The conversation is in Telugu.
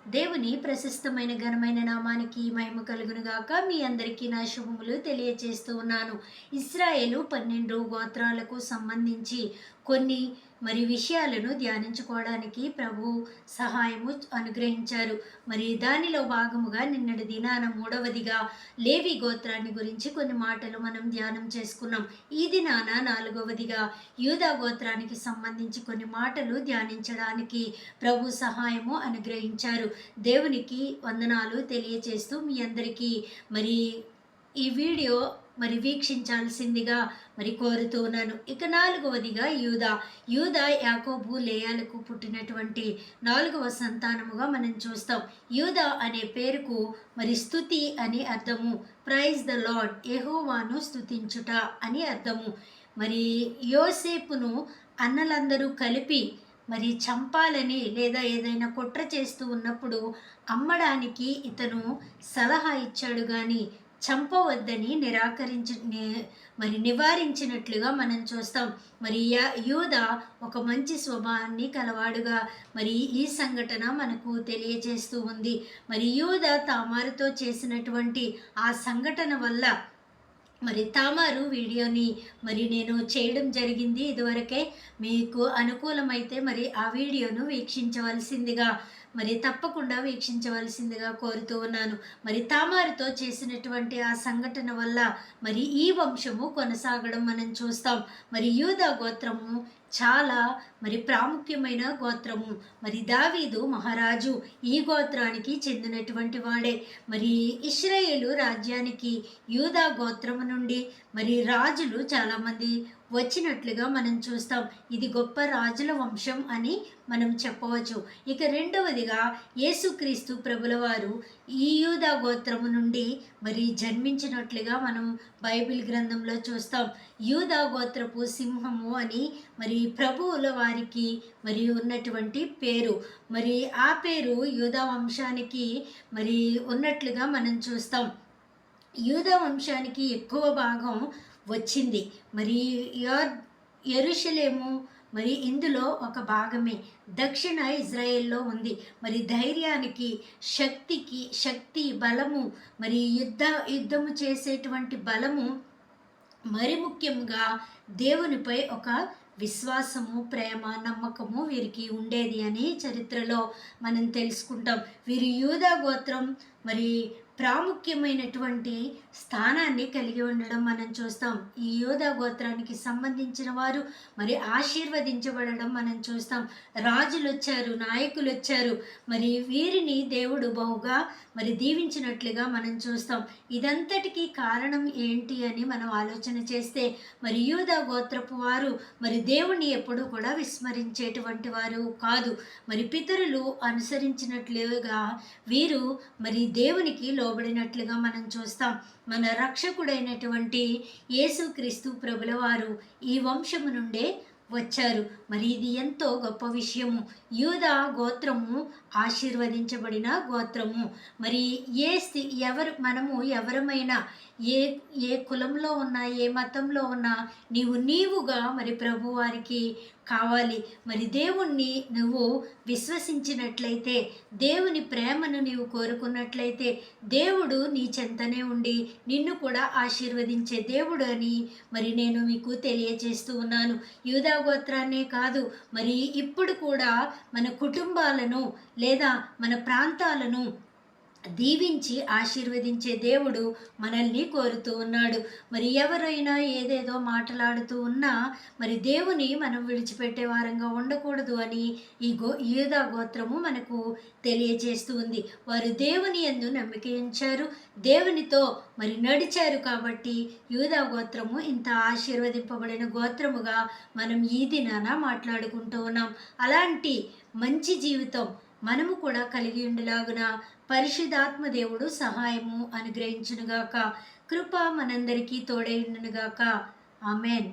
దేవుని ప్రశస్తమైన ఘనమైన నామానికి మహిమ కలుగునుగాక. మీ అందరికీ నా శుభములు తెలియచేస్తూ ఉన్నాను. ఇశ్రాయేలు 12 గోత్రాలకు సంబంధించి కొన్ని విషయాలను ధ్యానించుకోవడానికి ప్రభు సహాయము అనుగ్రహించారు. దానిలో భాగముగా నిన్నటి దినాన మూడవదిగా లేవి గోత్రాన్ని గురించి కొన్ని మాటలు మనం ధ్యానం చేసుకున్నాం. ఈ దినాన నాలుగవదిగా యూదా గోత్రానికి సంబంధించి కొన్ని మాటలు ధ్యానించడానికి ప్రభు సహాయము అనుగ్రహించారు. దేవునికి వందనాలు తెలియచేస్తూ మీ అందరికీ ఈ వీడియో వీక్షించాల్సిందిగా కోరుతూ ఉన్నాను. ఇక నాలుగవదిగా యూదా యాకోబు లేయాలకు పుట్టినటువంటి 4వ సంతానముగా మనం చూస్తాం. యూదా అనే పేరుకు స్తుతి అని అర్థము. ప్రైజ్ ద లార్డ్, యెహోవాను స్తుతించుట అని అర్థము. యోసేపును అన్నలందరూ కలిపి చంపాలని లేదా ఏదైనా కుట్ర చేస్తూ ఉన్నప్పుడు అమ్మడానికి ఇతను సలహా ఇచ్చాడు, కానీ చంపవద్దని నివారించినట్లుగా మనం చూస్తాం. యూదా ఒక మంచి స్వభావాన్ని కలవాడుగా ఈ సంఘటన మనకు తెలియజేస్తూ ఉంది. యూదా తామారుతో చేసినటువంటి ఆ సంఘటన వల్ల తామారు వీడియోని నేను చేయడం జరిగింది. ఇదివరకే మీకు అనుకూలమైతే ఆ వీడియోను వీక్షించవలసిందిగా తప్పకుండా వీక్షించవలసిందిగా కోరుతూ ఉన్నాను. తామారుతో చేసినటువంటి ఆ సంఘటన వల్ల ఈ వంశము కొనసాగడం మనం చూస్తాం. యూదా గోత్రము చాలా ప్రాముఖ్యమైన గోత్రము. దావీదు మహారాజు ఈ గోత్రానికి చెందినటువంటి వాడే. ఇశ్రాయేలు రాజ్యానికి యూదా గోత్రము నుండి రాజులు చాలామంది వచ్చినట్లుగా మనం చూస్తాం. ఇది గొప్ప రాజుల వంశం అని మనం చెప్పవచ్చు. ఇక రెండవదిగా యేసుక్రీస్తు ప్రభుల వారు ఈ యూదా గోత్రము నుండి జన్మించినట్లుగా మనం బైబిల్ గ్రంథంలో చూస్తాం. యూదా గోత్రపు సింహము అని ప్రభువుల వారికి ఉన్నటువంటి పేరు. ఆ పేరు యూదా వంశానికి ఉన్నట్లుగా మనం చూస్తాం. యూదా వంశానికి ఎక్కువ భాగం వచ్చింది. యెరూషలేము ఇందులో ఒక భాగమే. దక్షిణ ఇజ్రాయెల్లో ఉంది. ధైర్యానికి, శక్తి బలము, యుద్ధము చేసేటువంటి బలము, ముఖ్యంగా దేవునిపై ఒక విశ్వాసము, ప్రేమ, నమ్మకము వీరికి ఉండేది అని చరిత్రలో మనం తెలుసుకుంటాం. వీరు యూదా గోత్రం ప్రాముఖ్యమైనటువంటి స్థానాన్ని కలిగి ఉండడం మనం చూస్తాం. ఈ యూదా గోత్రానికి సంబంధించిన వారు ఆశీర్వదించబడడం మనం చూస్తాం. రాజులు వచ్చారు, నాయకులు వచ్చారు, వీరిని దేవుడు బహుగా దీవించినట్లుగా మనం చూస్తాం. ఇదంతటికీ కారణం ఏంటి అని మనం ఆలోచన చేస్తే యూదా గోత్రపు వారు దేవుణ్ణి ఎప్పుడూ కూడా విస్మరించేటువంటి వారు కాదు. పితరులు అనుసరించినట్లుగా వీరు దేవునికి లోబడినట్లుగా మనం చూస్తాం. మన రక్షకుడైనటువంటి యేసుక్రీస్తు ప్రభుల వారు ఈ వంశము నుండే వచ్చారు. ఇది ఎంతో గొప్ప విషయము. యూదా గోత్రము ఆశీర్వదించబడిన గోత్రము. మనము ఎవరమైనా ఏ కులంలో ఉన్నా, ఏ మతంలో ఉన్నా నీవుగా ప్రభు వారికి కావాలి. దేవుణ్ణి నువ్వు విశ్వసించినట్లయితే, దేవుని ప్రేమను నీవు కోరుకున్నట్లయితే, దేవుడు నీ చెంతనే ఉండి నిన్ను కూడా ఆశీర్వదించే దేవుడు అని నేను మీకు తెలియజేస్తూ ఉన్నాను. యూదా గోత్రాన్నే కాదు, ఇప్పుడు కూడా మన కుటుంబాలను లేదా మన ప్రాంతాలను దీవించి ఆశీర్వదించే దేవుడు మనల్ని కోరుతూ ఉన్నాడు. ఎవరైనా ఏదేదో మాట్లాడుతూ ఉన్నా దేవుని మనం విడిచిపెట్టే వారంగా ఉండకూడదు అని ఈ యూదా గోత్రము మనకు తెలియజేస్తూ ఉంది. వారు దేవుని యందు నమ్మిక ఉంచారు, దేవునితో నడిచారు. కాబట్టి యూదా గోత్రము ఇంత ఆశీర్వదింపబడిన గోత్రముగా మనం ఈ దినాన మాట్లాడుకుంటూ ఉన్నాం. అలాంటి మంచి జీవితం మనము కూడా కలిగి ఉండేలాగున పరిశుద్ధాత్మ దేవుడు సహాయము అనుగ్రహించునుగాక. కృప మనందరికీ తోడైండునుగాక. ఆమెన్.